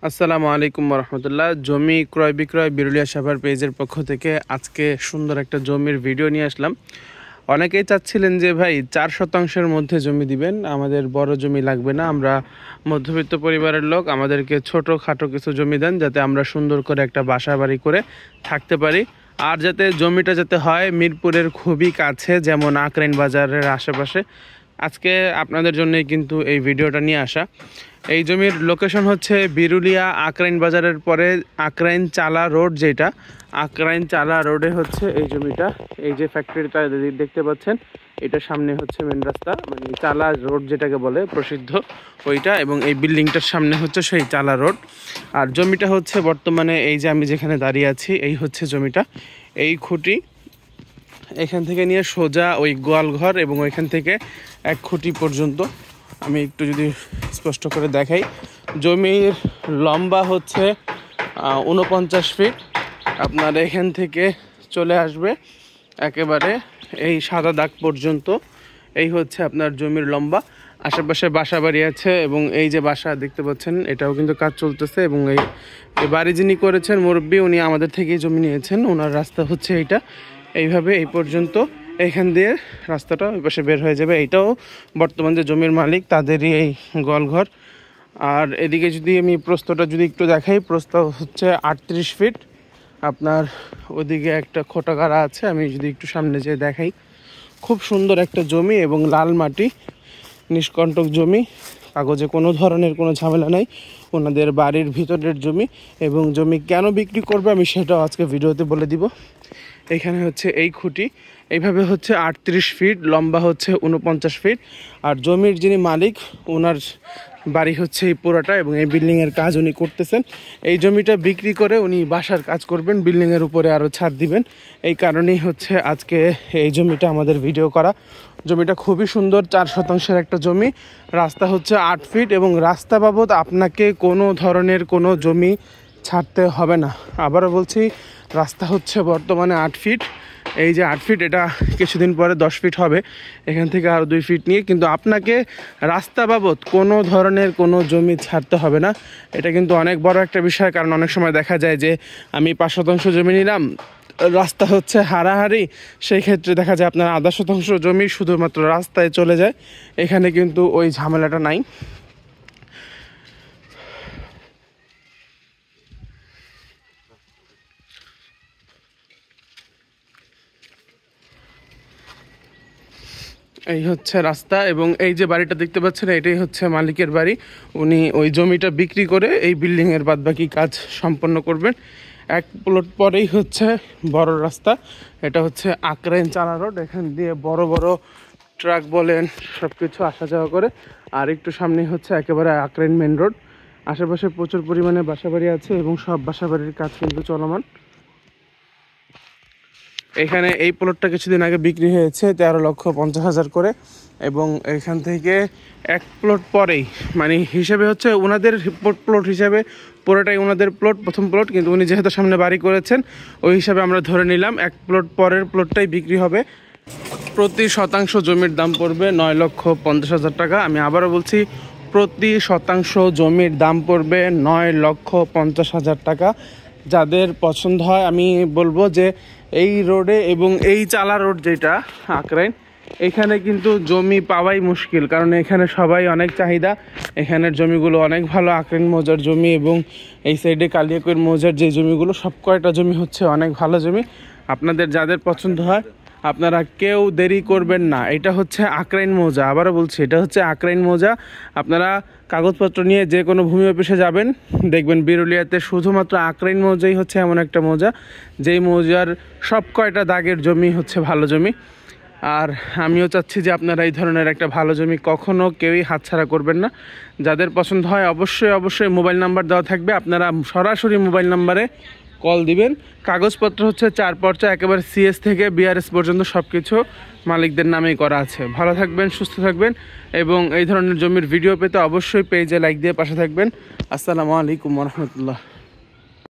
আসসালামু আলাইকুম রহমতুল্লাহ। জমি ক্রয় বিক্রয় বিরুলিয়া সাভার পেজের পক্ষ থেকে আজকে সুন্দর একটা জমির ভিডিও নিয়ে আসলাম। অনেকেই চাচ্ছিলেন যে ভাই 4 শতাংশের মধ্যে জমি দিবেন, আমাদের বড় জমি লাগবে না, আমরা মধ্যবিত্ত পরিবারের লোক, আমাদেরকে ছোট খাটো কিছু জমি দেন যাতে আমরা সুন্দর করে একটা বাসা বাড়ি করে থাকতে পারি। আর যাতে জমিটা যাতে হয় মিরপুরের খুবই কাছে, যেমন আকরাইন বাজারের আশেপাশে। আজকে আপনাদের জন্যই কিন্তু এই ভিডিওটা নিয়ে আসা। এই জমির লোকেশন হচ্ছে বিরুলিয়া আকরাইন বাজারের পরে আকরাইন চালা রোড, যেটা আকরাইন চালা রোডে হচ্ছে এই জমিটা। এই যে ফ্যাক্টরিটা দেখতে পাচ্ছেন, এটার সামনে হচ্ছে মেন রাস্তা, মানে চালা রোড যেটাকে বলে প্রসিদ্ধ ওইটা, এবং এই বিল্ডিংটার সামনে হচ্ছে সেই চালা রোড। আর জমিটা হচ্ছে বর্তমানে এই যে আমি যেখানে দাঁড়িয়ে আছি, এই হচ্ছে জমিটা। এই খুঁটি এখান থেকে নিয়ে সোজা ওই গোয়ালঘর এবং ওইখান থেকে 1 খুঁটি পর্যন্ত, আমি একটু যদি স্পষ্ট করে দেখাই, জমির লম্বা হচ্ছে 49 ফিট। আপনার এখান থেকে চলে আসবে একেবারে এই সাদা দাগ পর্যন্ত। এই হচ্ছে আপনার জমির লম্বা। আশেপাশে বাসা বাড়ি আছে, এবং এই যে বাসা দেখতে পাচ্ছেন এটাও কিন্তু কাজ চলতেছে। এবং এই বাড়ি যিনি করেছেন মুরব্বী, উনি আমাদের থেকেই জমি নিয়েছেন। ওনার রাস্তা হচ্ছে এইটা, এইভাবে এই পর্যন্ত। এইখান দিয়ে রাস্তাটা ওই পাশে বের হয়ে যাবে। এইটাও বর্তমান যে জমির মালিক তাদেরই এই গোয়ালঘর। আর এদিকে যদি আমি প্রস্থটা যদি একটু দেখাই, প্রস্থ হচ্ছে 38 ফিট। আপনার ওদিকে একটা খোটা গাড়া আছে, আমি যদি একটু সামনে যেয়ে দেখাই, খুব সুন্দর একটা জমি এবং লাল মাটি, নিষ্কণ্টক জমি, কাগজে কোনো ধরনের কোনো ঝামেলা নাই। ওনাদের বাড়ির ভিতরের জমি, এবং জমি কেন বিক্রি করবে আমি সেটাও আজকে ভিডিওতে বলে দিব। এখানে হচ্ছে এই খুঁটি, এইভাবে হচ্ছে 38 ফিট, লম্বা হচ্ছে 49 ফিট। আর জমির যিনি মালিক, ওনার বাড়ি হচ্ছে এই পুরাটা, এবং এই বিল্ডিংয়ের কাজ উনি করতেছেন। এই জমিটা বিক্রি করে উনি বাসার কাজ করবেন, বিল্ডিংয়ের উপরে আরও ছাদ দিবেন। এই কারণেই হচ্ছে আজকে এই জমিটা আমাদের ভিডিও করা। জমিটা খুবই সুন্দর, 4 শতাংশের একটা জমি। রাস্তা হচ্ছে 8 ফিট, এবং রাস্তা বাবদ আপনাকে কোনো ধরনের কোনো জমি ছাড়তে হবে না। আবারও বলছি, রাস্তা হচ্ছে বর্তমানে 8 ফিট। এই যে 8 ফিট, এটা কিছুদিন পরে 10 ফিট হবে, এখান থেকে আরও 2 ফিট নিয়ে। কিন্তু আপনাকে রাস্তা বাবদ কোনো ধরনের কোনো জমি ছাড়তে হবে না। এটা কিন্তু অনেক বড় একটা বিষয়, কারণ অনেক সময় দেখা যায় যে আমি 5 শতাংশ জমি নিলাম, রাস্তা হচ্ছে হারাহারি, সেই ক্ষেত্রে দেখা যায় আপনার 0.5 শতাংশ জমি শুধুমাত্র রাস্তায় চলে যায়। এখানে কিন্তু ওই ঝামেলাটা নাই। এই হচ্ছে রাস্তা, এবং এই যে বাড়িটা দেখতে পাচ্ছেন, এটাই হচ্ছে মালিকের বাড়ি। উনি ওই জমিটা বিক্রি করে এই বিল্ডিংয়ের বাদবাকি কাজ সম্পন্ন করবেন। 1 প্লট পরেই হচ্ছে বড় রাস্তা, এটা হচ্ছে আকরাইন চালা রোড। এখান দিয়ে বড় বড় ট্রাক বলেন সব কিছু আসা যাওয়া করে। আর একটু সামনে হচ্ছে একেবারে আকরাইন মেন রোড। আশেপাশে প্রচুর পরিমাণে বাসাবাড়ি আছে, এবং সব বাসাবাড়ির কাজ কিন্তু চলমান। এখানে এই প্লটটা কিছুদিন আগে বিক্রি হয়েছে 13,50,000 করে, এবং এখান থেকে 1 প্লট পরেই, মানে হিসেবে হচ্ছে ওনাদের প্লট হিসাবে পুরোটাই ওনাদের প্লট, প্রথম প্লট, কিন্তু উনি যেহেতু সামনে বাড়ি করেছেন ওই হিসাবে আমরা ধরে নিলাম 1 প্লট পরের প্লটটাই বিক্রি হবে। প্রতি শতাংশ জমির দাম পড়বে 9,50,000 টাকা। আমি আবারও বলছি, প্রতি শতাংশ জমির দাম পড়বে 9,50,000 টাকা। যাদের পছন্দ হয়, আমি বলবো যে এই রোডে এবং এই চালা রোড যেটা আকরাইন, এখানে কিন্তু জমি পাওয়াই মুশকিল, কারণ এখানে সবাই অনেক চাহিদা। এখানের জমিগুলো অনেক ভালো, আকরাইন মৌজার জমি এবং এই সাইডে কালিয়াকৈর মৌজার যে জমিগুলো, সব কয়টা জমি হচ্ছে অনেক ভালো জমি। আপনাদের যাদের পছন্দ হয় আপনারা কেউ দেরি করবেন না। এটা হচ্ছে আকরাইন মৌজা, আবারও বলছি এটা হচ্ছে আকরাইন মৌজা। আপনারা কাগজপত্র নিয়ে যে কোনো ভূমি অফিসে যাবেন, দেখবেন বিরুলিয়াতে শুধুমাত্র আকরাইন মৌজাই হচ্ছে এমন একটা মৌজা যেই মৌজার সব কয়টা দাগের জমি হচ্ছে ভালো জমি। আর আমিও চাচ্ছি যে আপনারা এই ধরনের একটা ভালো জমি কখনও কেউই হাতছাড়া করবেন না। যাদের পছন্দ হয় অবশ্যই মোবাইল নাম্বার দেওয়া থাকবে, আপনারা সরাসরি মোবাইল নাম্বারে কল দিবেন। কাগজপত্র হচ্ছে 4 পর্চা, একেবারে সিএস থেকে বিআরএস পর্যন্ত সব কিছু মালিকদের নামেই করা আছে। ভালো থাকবেন, সুস্থ থাকবেন, এবং এই ধরনের জমির ভিডিও পেতে অবশ্যই পেজে লাইক দিয়ে পাশে থাকবেন। আসসালামু আলাইকুম রহমতুল্লাহ।